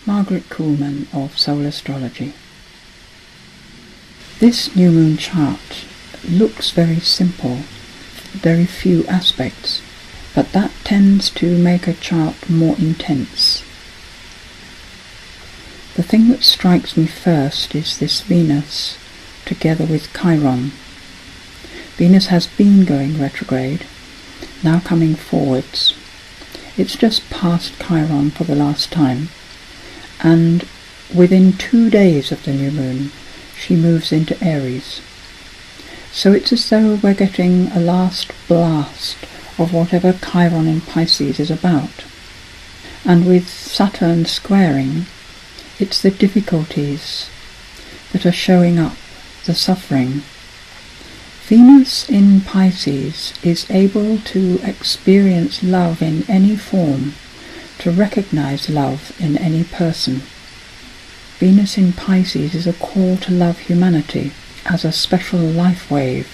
Margaret Kuhlman of Soul Astrology. This new moon chart looks very simple, very few aspects, but that tends to make a chart more intense. The thing that strikes me first is this Venus together with Chiron. Venus has been going retrograde, now coming forwards. It's just past Chiron for the last time, and within 2 days of the new moon she moves into Aries. So it's as though we're getting a last blast of whatever Chiron in Pisces is about. And with Saturn squaring, it's the difficulties that are showing up, the suffering. Venus in Pisces is able to experience love in any form, to recognize love in any person. Venus in Pisces is a call to love humanity as a special life wave,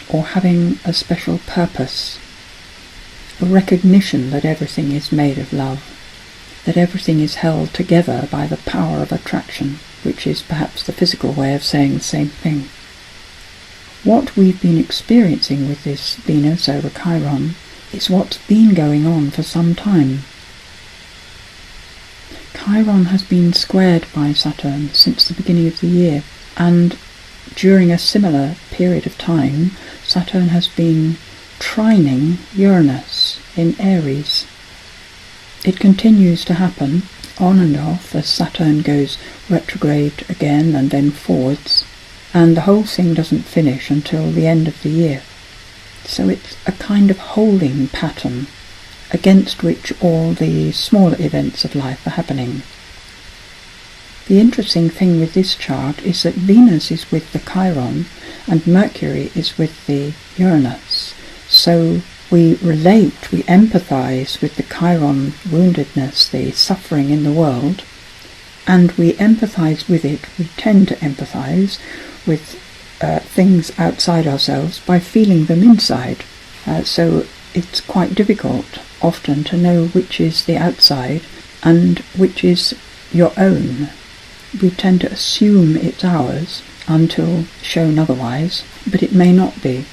or having a special purpose, a recognition that everything is made of love, that everything is held together by the power of attraction, which is perhaps the physical way of saying the same thing. What we've been experiencing with this Venus over Chiron is what's been going on for some time. Chiron has been squared by Saturn since the beginning of the year, and during a similar period of time, Saturn has been trining Uranus in Aries. It continues to happen on and off as Saturn goes retrograde again and then forwards, and the whole thing doesn't finish until the end of the year. So it's a kind of holding pattern against which all the smaller events of life are happening. The interesting thing with this chart is that Venus is with the Chiron and Mercury is with the Uranus. So we relate, we empathize with the Chiron woundedness, the suffering in the world, and we empathize with it, we tend to empathize with things outside ourselves by feeling them inside. So it's quite difficult often to know which is the outside and which is your own. We tend to assume it's ours until shown otherwise, but it may not be.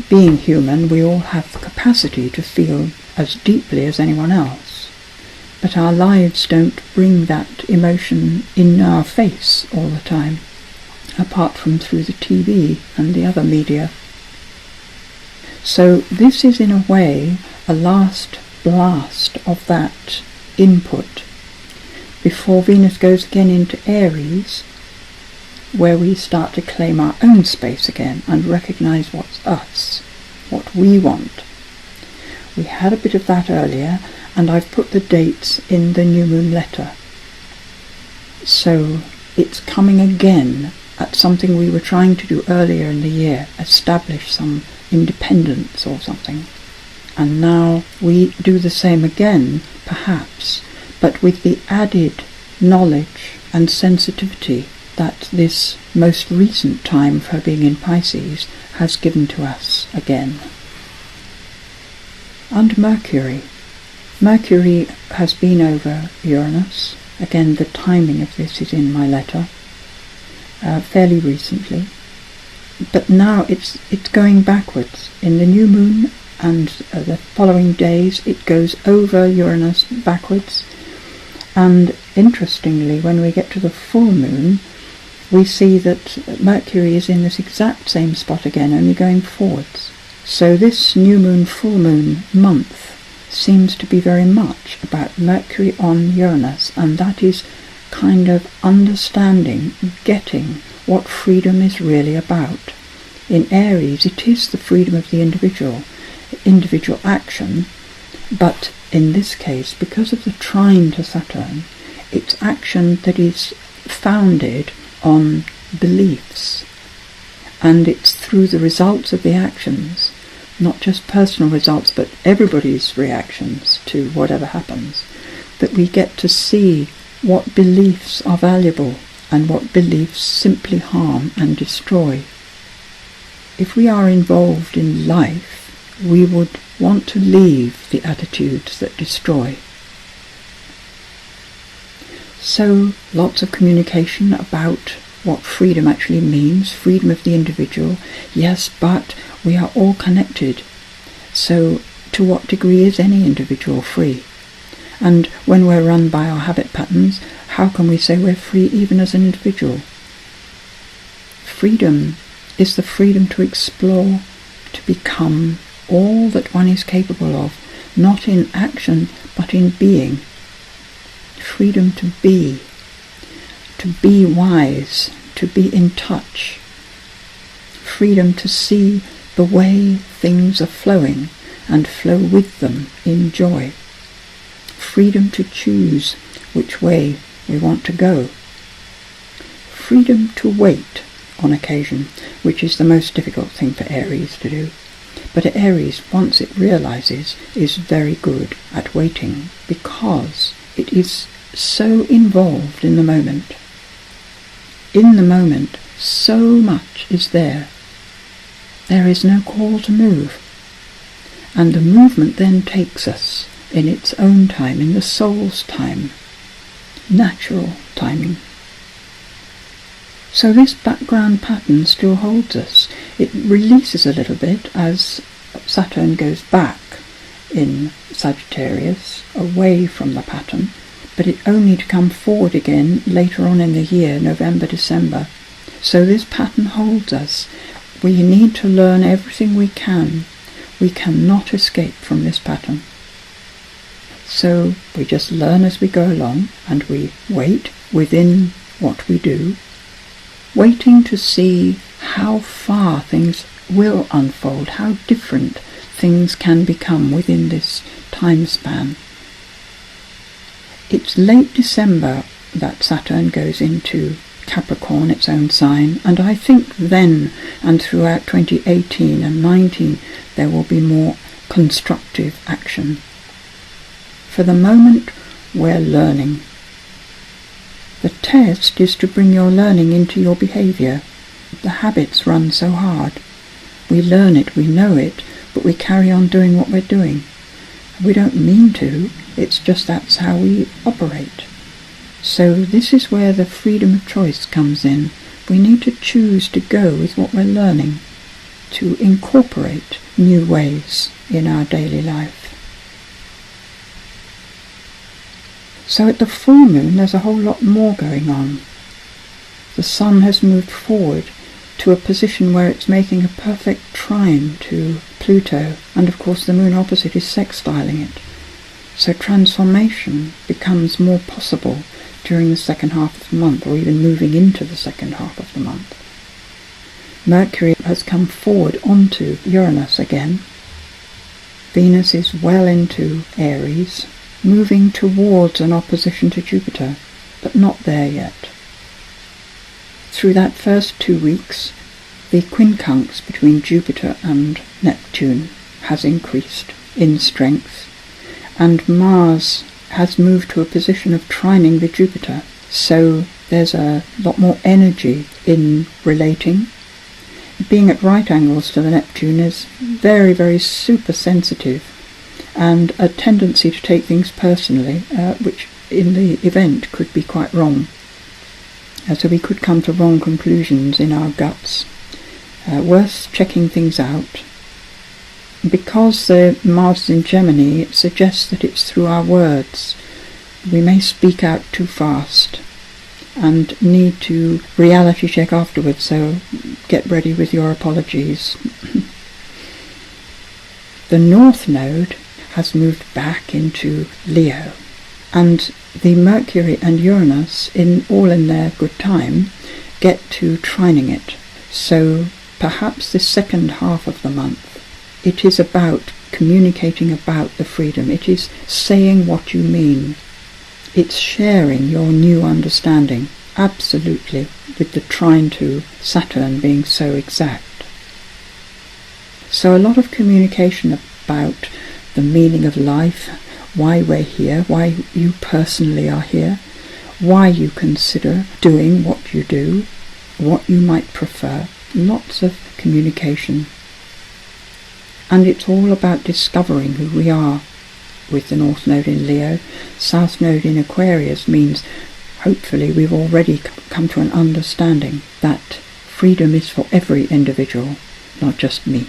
Being human, we all have the capacity to feel as deeply as anyone else, but our lives don't bring that emotion in our face all the time, apart from through the TV and the other media. So this is in a way a last blast of that input before Venus goes again into Aries, where we start to claim our own space again and recognize what's us, what we want. We had a bit of that earlier, and I've put the dates in the new moon letter. So it's coming again at something we were trying to do earlier in the year, establish some independence or something. And now we do the same again, perhaps, but with the added knowledge and sensitivity that this most recent time for being in Pisces has given to us again. And Mercury. Mercury has been over Uranus. Again, the timing of this is in my letter, fairly recently. But now it's going backwards. In the new moon and the following days it goes over Uranus backwards, and interestingly when we get to the full moon we see that Mercury is in this exact same spot again, only going forwards. So this new moon, full moon month seems to be very much about Mercury on Uranus, and that is kind of understanding, getting what freedom is really about. In Aries it is the freedom of the individual action, but in this case, because of the trine to Saturn, it's action that is founded on beliefs, and it's through the results of the actions, not just personal results but everybody's reactions to whatever happens, that we get to see what beliefs are valuable and what beliefs simply harm and destroy. If we are involved in life, we would want to leave the attitudes that destroy. So lots of communication about what freedom actually means, freedom of the individual, yes, but we are all connected. So to what degree is any individual free? And when we're run by our habit patterns, how can we say we're free even as an individual? Freedom is the freedom to explore, to become all that one is capable of, not in action but in being. Freedom to be wise, to be in touch. Freedom to see the way things are flowing and flow with them in joy. Freedom to choose which way we want to go. Freedom to wait on occasion, which is the most difficult thing for Aries to do. But Aries, once it realizes, is very good at waiting because it is so involved in the moment. In the moment, so much is there. There is no call to move. And the movement then takes us in its own time, in the soul's time, natural timing. So this background pattern still holds us. It releases a little bit as Saturn goes back in Sagittarius, away from the pattern, but it only to come forward again later on in the year, November, December. So this pattern holds us. We need to learn everything we can. We cannot escape from this pattern. So we just learn as we go along, and we wait within what we do, waiting to see how far things will unfold, how different things can become within this time span. It's late December that Saturn goes into Capricorn, its own sign, and I think then and throughout 2018 and 19 there will be more constructive action. For the moment, we're learning. The test is to bring your learning into your behaviour. The habits run so hard. We learn it, we know it, but we carry on doing what we're doing. We don't mean to, it's just that's how we operate. So this is where the freedom of choice comes in. We need to choose to go with what we're learning, to incorporate new ways in our daily life. So at the full moon there's a whole lot more going on. The sun has moved forward to a position where it's making a perfect trine to Pluto, and of course the moon opposite is sextiling it. So transformation becomes more possible during the second half of the month, or even moving into the second half of the month. Mercury has come forward onto Uranus again. Venus is well into Aries, moving towards an opposition to Jupiter, but not there yet. Through that first 2 weeks, the quincunx between Jupiter and Neptune has increased in strength, and Mars has moved to a position of trining with Jupiter. So there's a lot more energy in relating. Being at right angles to the Neptune is very, very super sensitive, and a tendency to take things personally, which in the event could be quite wrong. So we could come to wrong conclusions in our guts. Worth checking things out. Because the Mars is in Gemini, it suggests that it's through our words. We may speak out too fast and need to reality check afterwards, so get ready with your apologies. The North Node has moved back into Leo, and the Mercury and Uranus, all in their good time, get to trining it. So perhaps the second half of the month, it is about communicating about the freedom. It is saying what you mean. It's sharing your new understanding, absolutely, with the trine to Saturn being so exact. So a lot of communication about the meaning of life, why we're here, why you personally are here, why you consider doing what you do, what you might prefer. Lots of communication. And it's all about discovering who we are with the North Node in Leo. South Node in Aquarius means hopefully we've already come to an understanding that freedom is for every individual, not just me.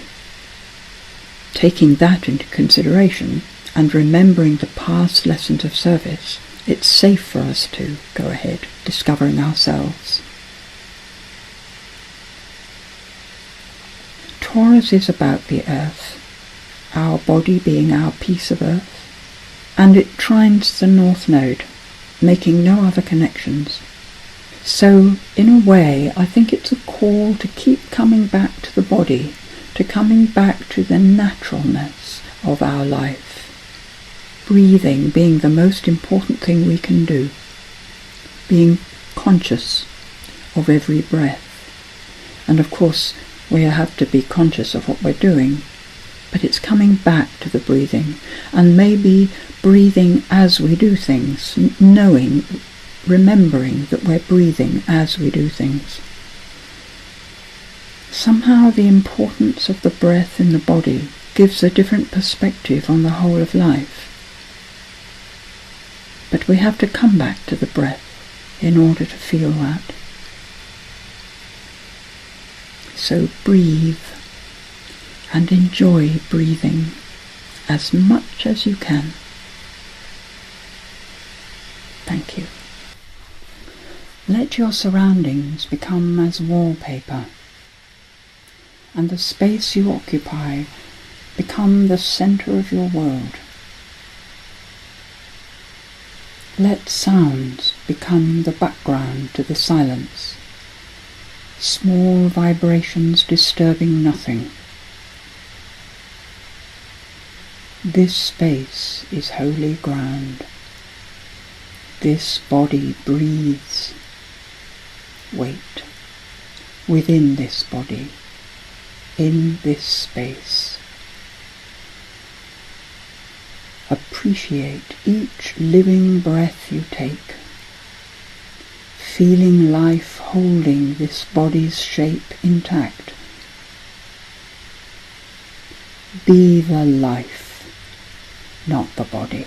Taking that into consideration and remembering the past lessons of service, it's safe for us to go ahead discovering ourselves. Taurus is about the earth, our body being our piece of earth, and it trines the North Node, making no other connections. So, in a way, I think it's a call to keep coming back to the body, to coming back to the naturalness of our life. Breathing being the most important thing we can do. Being conscious of every breath. And of course, we have to be conscious of what we're doing, but it's coming back to the breathing, and maybe breathing as we do things, knowing, remembering that we're breathing as we do things. Somehow the importance of the breath in the body gives a different perspective on the whole of life. But we have to come back to the breath in order to feel that. So breathe and enjoy breathing as much as you can. Thank you. Let your surroundings become as wallpaper, and the space you occupy become the centre of your world. Let sounds become the background to the silence, small vibrations disturbing nothing. This space is holy ground. This body breathes. Wait. Within this body, in this space. Appreciate each living breath you take, feeling life holding this body's shape intact. Be the life, not the body.